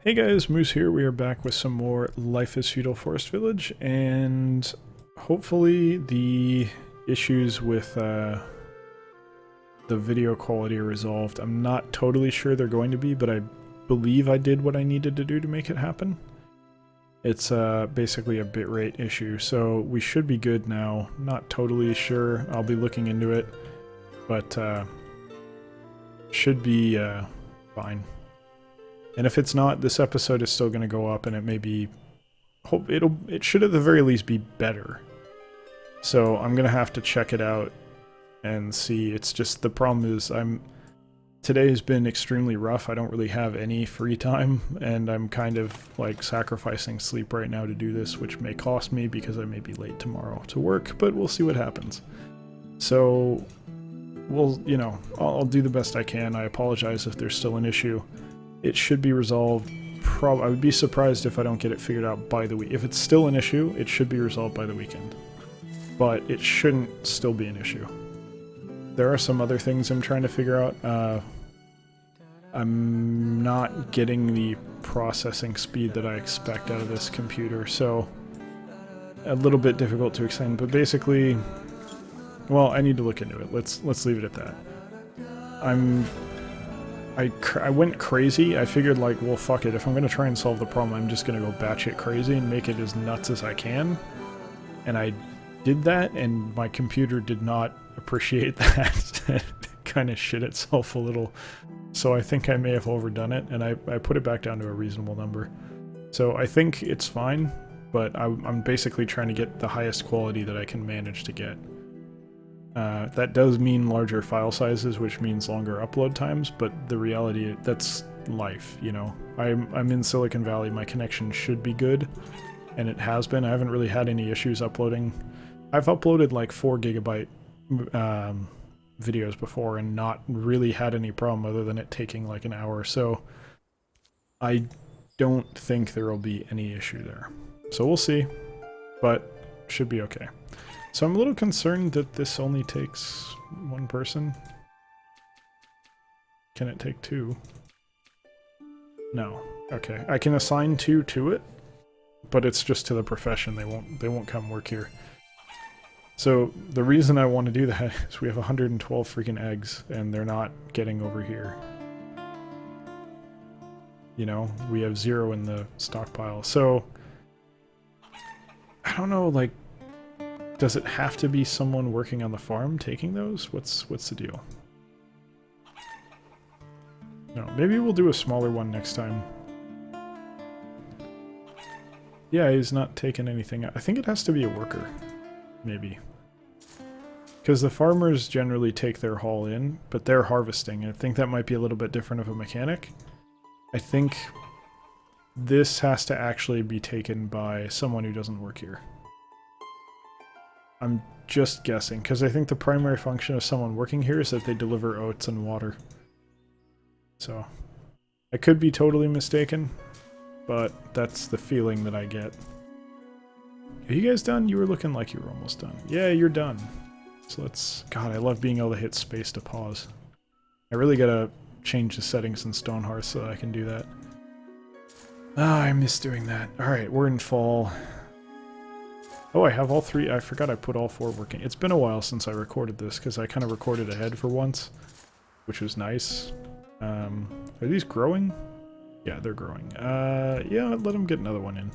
Hey guys, Moose here. We are back with some more Life is Feudal Forest Village, and hopefully the issues with the video quality are resolved. I'm not totally sure they're going to be, but I believe I did what I needed to do to make it happen. It's basically a bitrate issue, so we should be good now. Not totally sure. I'll be looking into it, but should be fine. And if it's not, this episode is still going to go up, and it may be, it should at the very least be better. So I'm going to have to check it out and see. It's just, the problem is today has been extremely rough. I don't really have any free time, and I'm kind of like sacrificing sleep right now to do this, which may cost me because I may be late tomorrow to work, but we'll see what happens. So I'll do the best I can. I apologize if there's still an issue. It should be resolved. I would be surprised if I don't get it figured out by the week. If it's still an issue, it should be resolved by the weekend. But it shouldn't still be an issue. There are some other things I'm trying to figure out. I'm not getting the processing speed that I expect out of this computer, so a little bit difficult to explain. But basically, well, I need to look into it. Let's leave it at that. I went crazy. I figured, like, well, fuck it. If I'm going to try and solve the problem, I'm just going to go batshit crazy and make it as nuts as I can. And I did that, and my computer did not appreciate that. It kind of shit itself a little. So I think I may have overdone it, and I put it back down to a reasonable number. So I think it's fine, but I'm basically trying to get the highest quality that I can manage to get. That does mean larger file sizes, which means longer upload times, but the reality, that's life, you know. I'm in Silicon Valley, my connection should be good, and it has been. I haven't really had any issues uploading. I've uploaded like 4 gigabyte videos before and not really had any problem other than it taking like an hour, so I don't think there will be any issue there. So we'll see, but should be okay. So I'm a little concerned that this only takes 1 person. Can it take 2? No. Okay. I can assign 2 to it, but it's just to the profession. They won't come work here. So the reason I want to do that is we have 112 freaking eggs, and they're not getting over here. You know, we have 0 in the stockpile. So I don't know, like, does it have to be someone working on the farm taking those? What's the deal? No, maybe we'll do a smaller one next time. Yeah, he's not taking anything. I think it has to be a worker. Maybe. Because the farmers generally take their haul in, but they're harvesting. I think that might be a little bit different of a mechanic. I think this has to actually be taken by someone who doesn't work here. I'm just guessing, because I think the primary function of someone working here is that they deliver oats and water. So, I could be totally mistaken, but that's the feeling that I get. Are you guys done? You were looking like you were almost done. Yeah, you're done. So let's... God, I love being able to hit space to pause. I really gotta change the settings in Stonehearth so that I can do that. Ah, I miss doing that. Alright, we're in fall. Oh, I have all 3. I forgot I put all 4 working. It's been a while since I recorded this, because I kind of recorded ahead for once, which was nice. Are these growing? Yeah, they're growing. Yeah, let them get another one in.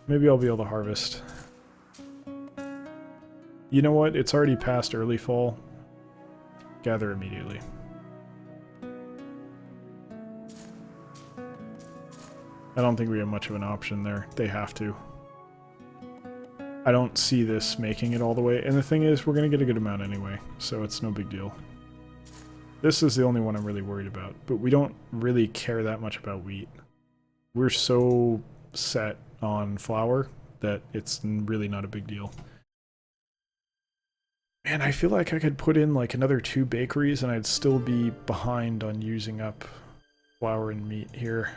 Maybe I'll be able to harvest. You know what? It's already past early fall. Gather immediately. I don't think we have much of an option there. They have to. I don't see this making it all the way, and the thing is, we're going to get a good amount anyway, so it's no big deal. This is the only one I'm really worried about, but we don't really care that much about wheat. We're so set on flour that it's really not a big deal. Man, I feel like I could put in like another 2 bakeries and I'd still be behind on using up flour and meat here.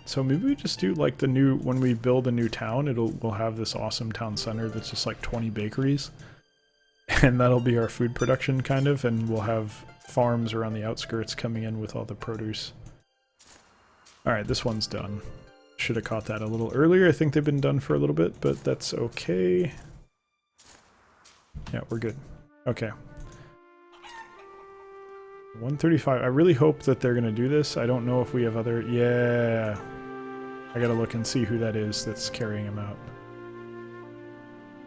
So maybe we just do like the new, when we build a new town, we'll have this awesome town center that's just like 20 bakeries. And that'll be our food production kind of, and we'll have farms around the outskirts coming in with all the produce. Alright, this one's done. Should have caught that a little earlier. I think they've been done for a little bit, but that's okay. Yeah, we're good. Okay. 135. I really hope that they're going to do this. I don't know if we have other... Yeah. I gotta look and see who that is that's carrying him out.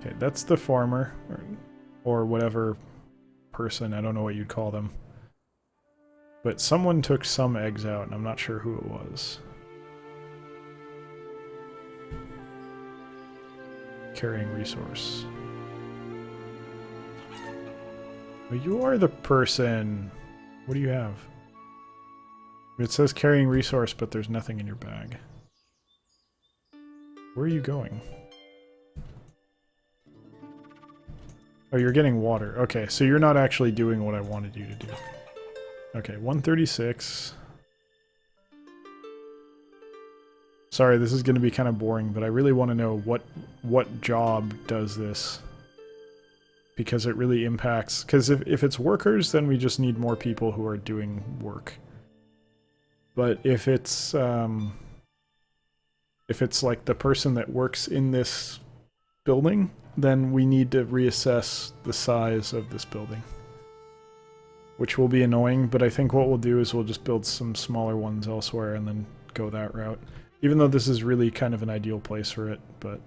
Okay, that's the farmer. Or whatever person. I don't know what you'd call them. But someone took some eggs out, and I'm not sure who it was. Carrying resource. But you are the person. What do you have? It says carrying resource, but there's nothing in your bag. Where are you going? Oh, you're getting water. Okay, so you're not actually doing what I wanted you to do. Okay, 136. Sorry, this is going to be kind of boring, but I really want to know what job does this. Because it really impacts... Because if it's workers, then we just need more people who are doing work. But if it's like the person that works in this building, then we need to reassess the size of this building. Which will be annoying, but I think what we'll do is we'll just build some smaller ones elsewhere and then go that route. Even though this is really kind of an ideal place for it, but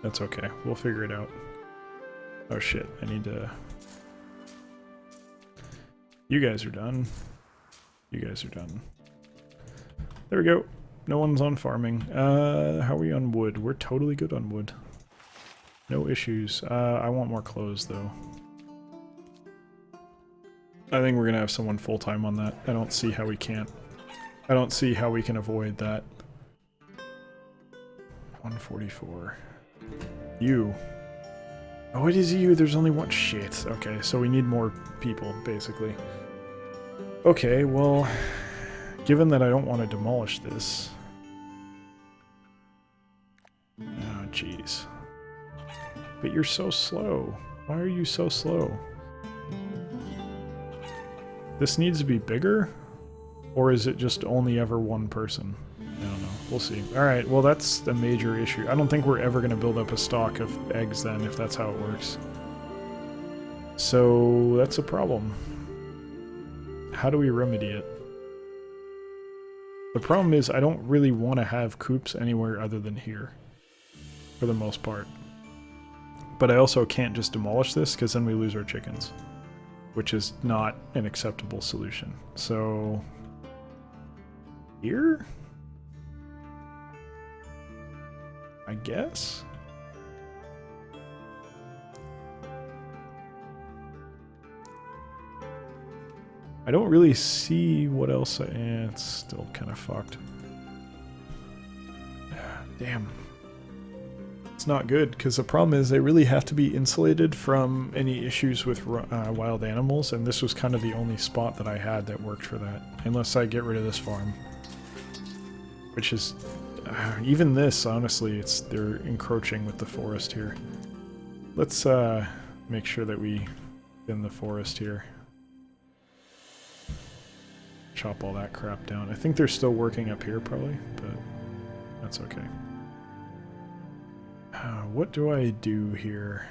that's okay. We'll figure it out. Oh shit, I need to... You guys are done. You guys are done. There we go. No one's on farming. How are we on wood? We're totally good on wood. No issues. I want more clothes, though. I think we're gonna have someone full-time on that. I don't see how we can't. I don't see how we can avoid that. 144. You. Oh, it is you. There's only one. Shit. Okay, so we need more people, basically. Okay, well, given that I don't want to demolish this... Oh, jeez. But you're so slow. Why are you so slow? This needs to be bigger? Or is it just only ever one person? I don't know. We'll see. Alright, well that's a major issue. I don't think we're ever going to build up a stock of eggs then, if that's how it works. So, that's a problem. How do we remedy it? The problem is I don't really want to have coops anywhere other than here. For the most part. But I also can't just demolish this, because then we lose our chickens. Which is not an acceptable solution. So... Here? I guess? I don't really see what else it's still kind of fucked. Damn. It's not good, because the problem is they really have to be insulated from any issues with wild animals, and this was kind of the only spot that I had that worked for that. Unless I get rid of this farm. Which is... even this, honestly, they're encroaching with the forest here. Let's make sure that we thin the forest here. Chop all that crap down. I think they're still working up here, probably, but that's okay. What do I do here?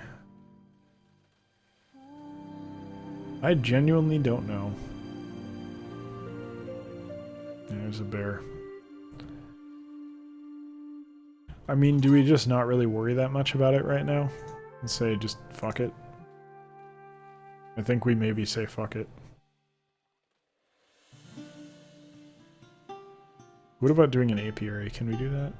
I genuinely don't know. There's a bear. I mean, do we just not really worry that much about it right now? And say, just fuck it? I think we maybe say fuck it. What about doing an apiary? Can we do that?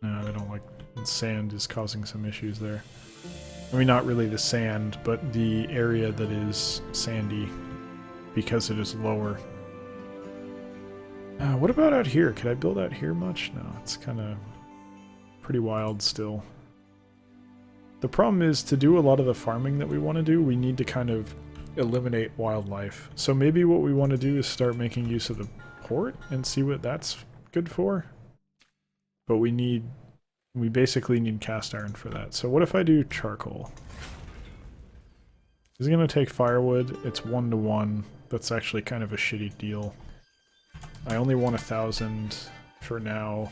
No, they don't like... Sand is causing some issues there. I mean, not really the sand, but the area that is sandy. Because it is lower. What about out here? Could I build out here much? No, it's kind of pretty wild still. The problem is, to do a lot of the farming that we want to do, we need to kind of eliminate wildlife. So maybe what we want to do is start making use of the port and see what that's good for. But we basically need cast iron for that. So what if I do charcoal? Is it going to take firewood? It's 1-to-1. That's actually kind of a shitty deal. I only want 1,000 for now.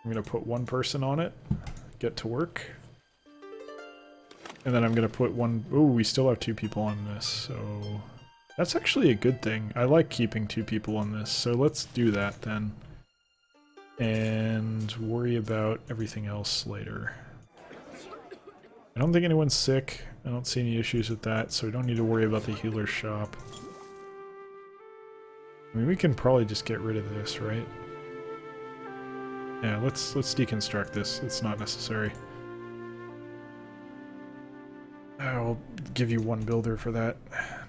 I'm going to put one person on it. Get to work. And then I'm going to put one... Ooh, we still have 2 people on this, so... That's actually a good thing. I like keeping 2 people on this, so let's do that then. And worry about everything else later. I don't think anyone's sick. I don't see any issues with that, so we don't need to worry about the healer's shop. I mean, we can probably just get rid of this, right? Yeah, let's deconstruct this. It's not necessary. I'll give you 1 builder for that.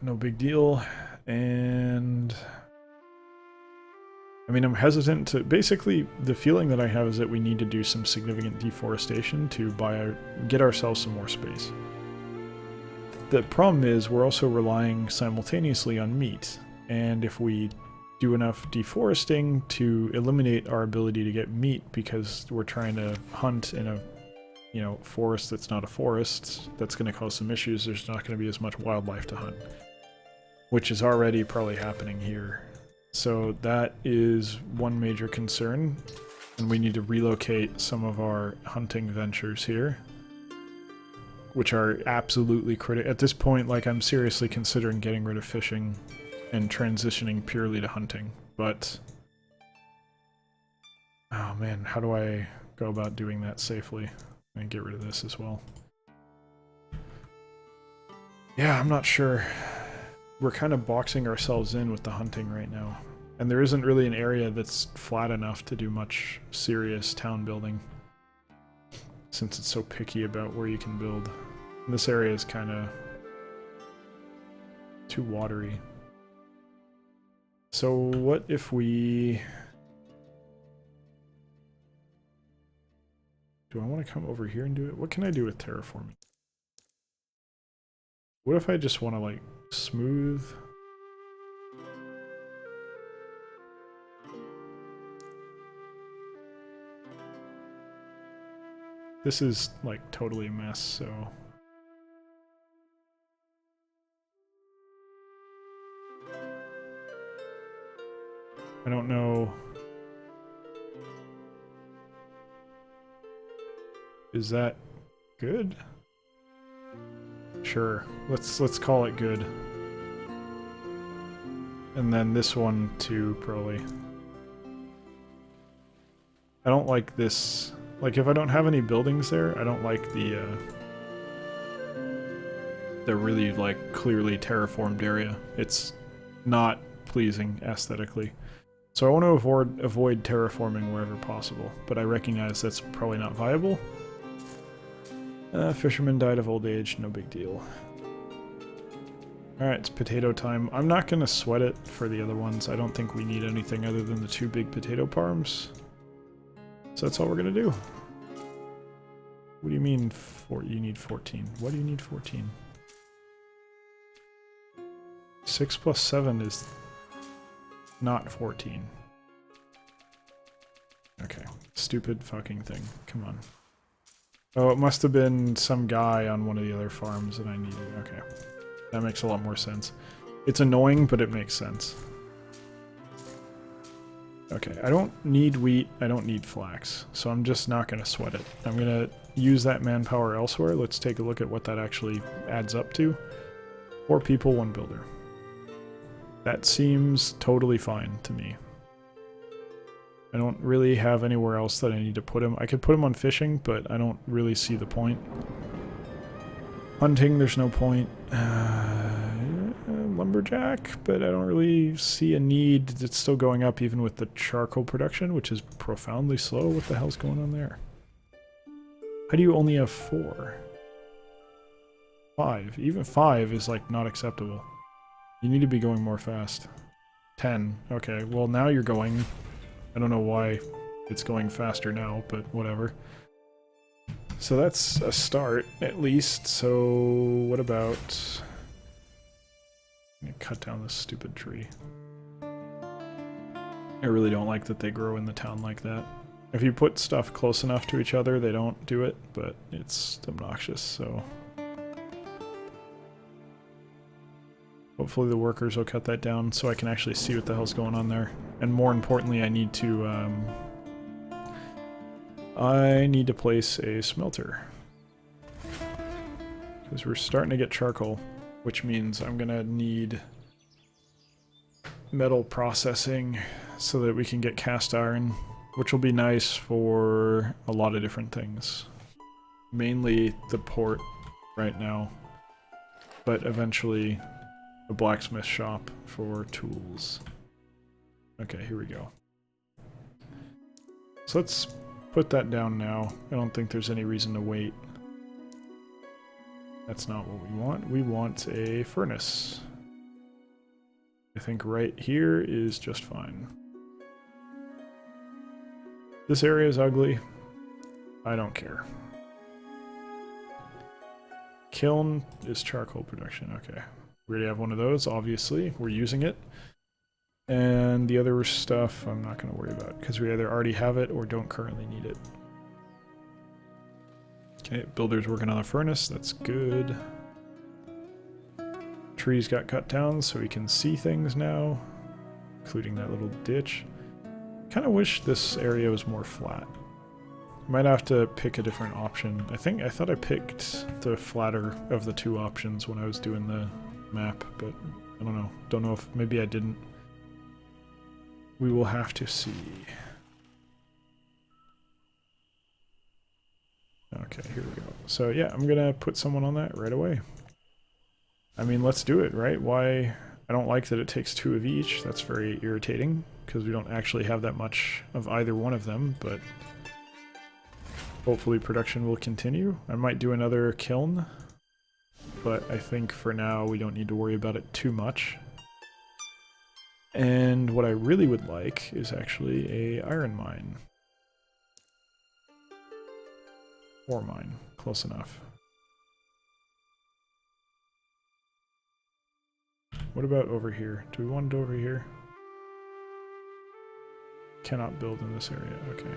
No big deal. And... I mean, I'm hesitant to... Basically, the feeling that I have is that we need to do some significant deforestation to get ourselves some more space. The problem is we're also relying simultaneously on meat. And if we do enough deforesting to eliminate our ability to get meat because we're trying to hunt in a, you know, forest that's not a forest, that's going to cause some issues. There's not going to be as much wildlife to hunt, which is already probably happening here. So that is one major concern, and we need to relocate some of our hunting ventures here, which are absolutely critical. At this point, like, I'm seriously considering getting rid of fishing and transitioning purely to hunting, but... Oh man, how do I go about doing that safely? And get rid of this as well. Yeah, I'm not sure. We're kind of boxing ourselves in with the hunting right now. And there isn't really an area that's flat enough to do much serious town building, since it's so picky about where you can build. And this area is kind of too watery. So what if we... Do I want to come over here and do it? What can I do with terraforming? What if I just want to, like, smooth... This is, like, totally a mess, so... I don't know... Is that good? Sure. Let's call it good. And then this one too, probably. I don't like this. Like, if I don't have any buildings there, I don't like the really, like, clearly terraformed area. It's not pleasing aesthetically. So I want to avoid terraforming wherever possible, but I recognize that's probably not viable. Fisherman died of old age, no big deal. Alright, it's potato time. I'm not going to sweat it for the other ones. I don't think we need anything other than the 2 big potato farms. So that's all we're going to do. What do you mean you need 14? What do you need 14? 6 plus 7 is not 14. Okay, stupid fucking thing. Come on. Oh, it must have been some guy on one of the other farms that I needed. Okay. That makes a lot more sense. It's annoying, but it makes sense. Okay, I don't need wheat, I don't need flax, so I'm just not going to sweat it. I'm going to use that manpower elsewhere. Let's take a look at what that actually adds up to. 4 people, 1 builder. That seems totally fine to me. I don't really have anywhere else that I need to put him. I could put him on fishing, but I don't really see the point. Hunting, there's no point. Lumberjack, but I don't really see a need. It's still going up even with the charcoal production, which is profoundly slow. What the hell's going on there? How do you only have 4? 5. Even 5 is, like, not acceptable. You need to be going more fast. 10. Okay, well now you're going... I don't know why it's going faster now, but whatever. So that's a start, at least. So what about... I'm gonna cut down this stupid tree. I really don't like that they grow in the town like that. If you put stuff close enough to each other, they don't do it, but it's obnoxious, so... Hopefully the workers will cut that down so I can actually see what the hell's going on there. And more importantly, I need to place a smelter. Because we're starting to get charcoal, which means I'm gonna need metal processing so that we can get cast iron, which will be nice for a lot of different things. Mainly the port right now, but eventually a blacksmith shop for tools. Okay, here we go. So let's put that down now. I don't think there's any reason to wait. That's not what we want. We want a furnace. I think right here is just fine. This area is ugly. I don't care. Kiln is charcoal production. Okay. We already have one of those, obviously. We're using it. And the other stuff I'm not going to worry about because we either already have it or don't currently need it. Okay, builder's working on the furnace. That's good. Trees got cut down so we can see things now, including that little ditch. Kind of wish this area was more flat. Might have to pick a different option. I thought I picked the flatter of the two options when I was doing the map, but I don't know. Don't know if maybe I didn't. We will have to see. Okay, here we go. So yeah, I'm gonna put someone on that right away. I mean, let's do it, right? Why? I don't like that it takes two of each. That's very irritating because we don't actually have that much of either one of them, but hopefully production will continue. I might do another kiln, but I think for now we don't need to worry about it too much. And what I really would like is actually a iron mine. Ore mine. Close enough. What about over here? Do we want it over here? Cannot build in this area. Okay.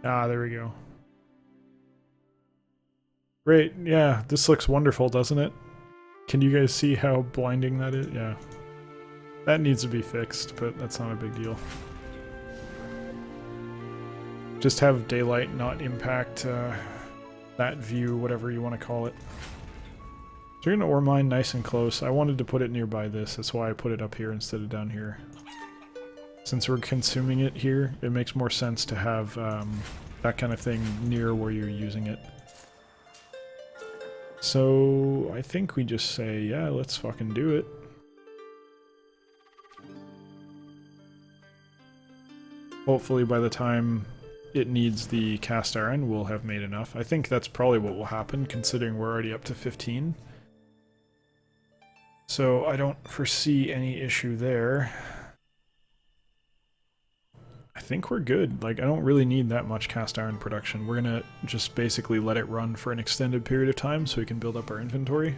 Ah, there we go. Great. Yeah, this looks wonderful, doesn't it? Can you guys see how blinding that is? Yeah. That needs to be fixed, but that's not a big deal. Just have daylight not impact that view, whatever you want to call it. So you're going to ore mine nice and close. I wanted to put it nearby this. That's why I put it up here instead of down here. Since we're consuming it here, it makes more sense to have that kind of thing near where you're using it. So I think we just say, yeah, let's fucking do it. Hopefully by the time it needs the cast iron, we'll have made enough. I think that's probably what will happen, considering we're already up to 15. So I don't foresee any issue there. I think we're good. Like, I don't really need that much cast iron production. We're gonna just basically let it run for an extended period of time so we can build up our inventory.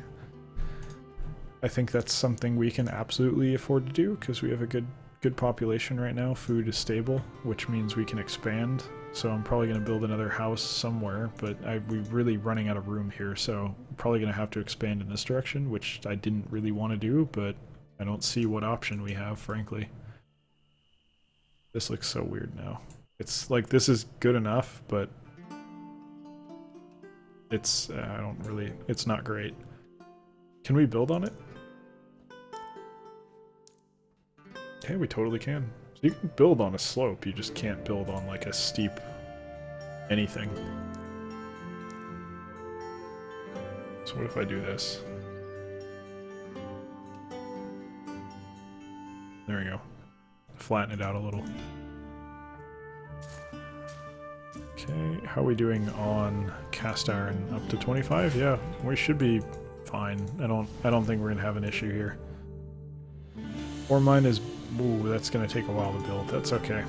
I think that's something we can absolutely afford to do because we have a good population right now. Food is stable, which means we can expand. So I'm probably going to build another house somewhere, but we're really running out of room here, so I'm probably going to have to expand in this direction, which I didn't really want to do, but I don't see what option we have, frankly. This looks so weird now. It's like, this is good enough, but it's, it's not great. Can we build on it? Okay, we totally can. So you can build on a slope, you just can't build on like a steep anything. So what if I do this? There we go. Flatten it out a little. Okay, how are we doing on cast iron? Up to 25? Yeah, we should be fine. I don't think we're gonna have an issue here. Ore mine is, ooh, that's gonna take a while to build. That's okay.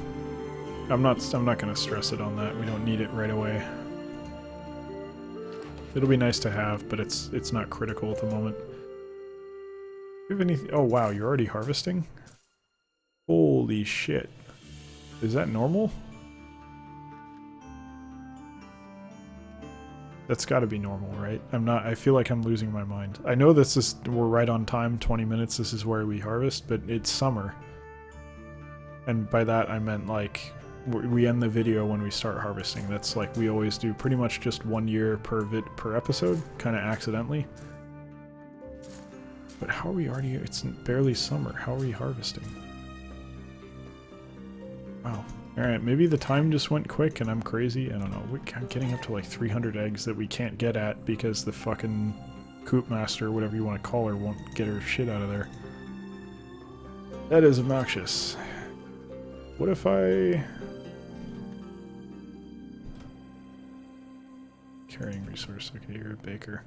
I'm not gonna stress it on that. We don't need it right away. It'll be nice to have, but it's not critical at the moment. Do you have anything? Oh wow, you're already harvesting? – Holy shit. Is that normal? – – – – – – – – – – – – – – – – – – – – – – – – – – – – – – – – – – – – – – – – – – – – – – – – – – – – – – – – – – – – – – – – – – – – – – – – – – – – – – – – – – – – – – – – – – – – – – – – – – – – – – – – – – –– Holy shit. Is that normal? That's got to be normal, right? I feel like I'm losing my mind. I know we're right on time, 20 minutes, this is where we harvest, but it's summer. And by that I meant like, we end the video when we start harvesting. That's like we always do, pretty much just 1 year per episode, kind of accidentally. But how are we already, it's barely summer, how are we harvesting? Wow. Alright, maybe the time just went quick and I'm crazy, I don't know. I'm getting up to like 300 eggs that we can't get at because the fucking coop master, whatever you want to call her, won't get her shit out of there. That is obnoxious. What if I... Carrying resource, okay, you're a baker.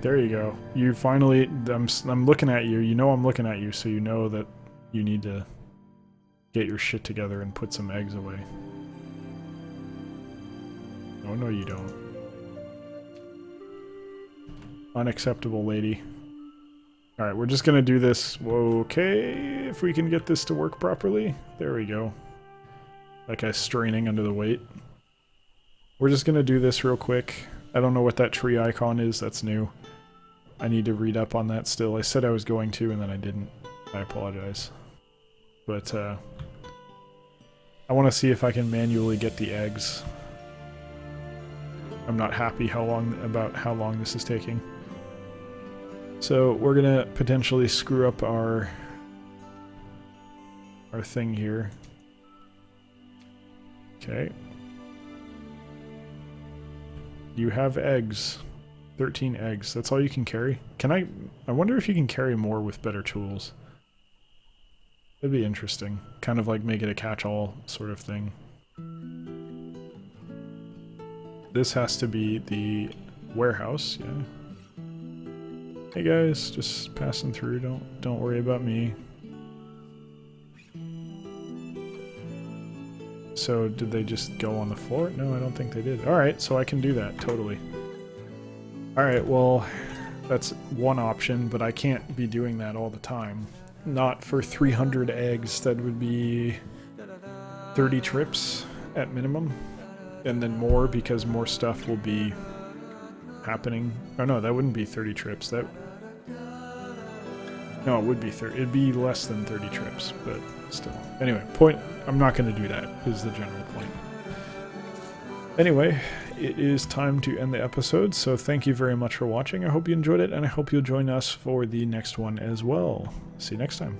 There you go. You finally... I'm looking at you. You know I'm looking at you, so you know that you need to get your shit together and put some eggs away. Oh, no you don't. Unacceptable, lady. Alright, we're just gonna do this. Okay, if we can get this to work properly. There we go. That guy's straining under the weight. We're just gonna do this real quick. I don't know what that tree icon is, that's new. I need to read up on that still. I said I was going to, and then I didn't. I apologize. But, I want to see if I can manually get the eggs. I'm not happy about how long this is taking. So, we're gonna potentially screw up our thing here. Okay. You have eggs. 13 eggs. That's all you can carry? I wonder if you can carry more with better tools. That'd be interesting. Kind of like make it a catch-all sort of thing. This has to be the warehouse, yeah. Hey guys, just passing through. Don't worry about me. So did they just go on the floor? No, I don't think they did. Alright, so I can do that, totally. Alright, well, that's one option, but I can't be doing that all the time. Not for 300 eggs, that would be 30 trips at minimum. And then more, because more stuff will be happening. Oh no, that wouldn't be 30 trips, no, it would be 30. It'd be less than 30 trips, but still. Anyway, I'm not going to do that, is the general point. Anyway, it is time to end the episode, so thank you very much for watching. I hope you enjoyed it, and I hope you'll join us for the next one as well. See you next time.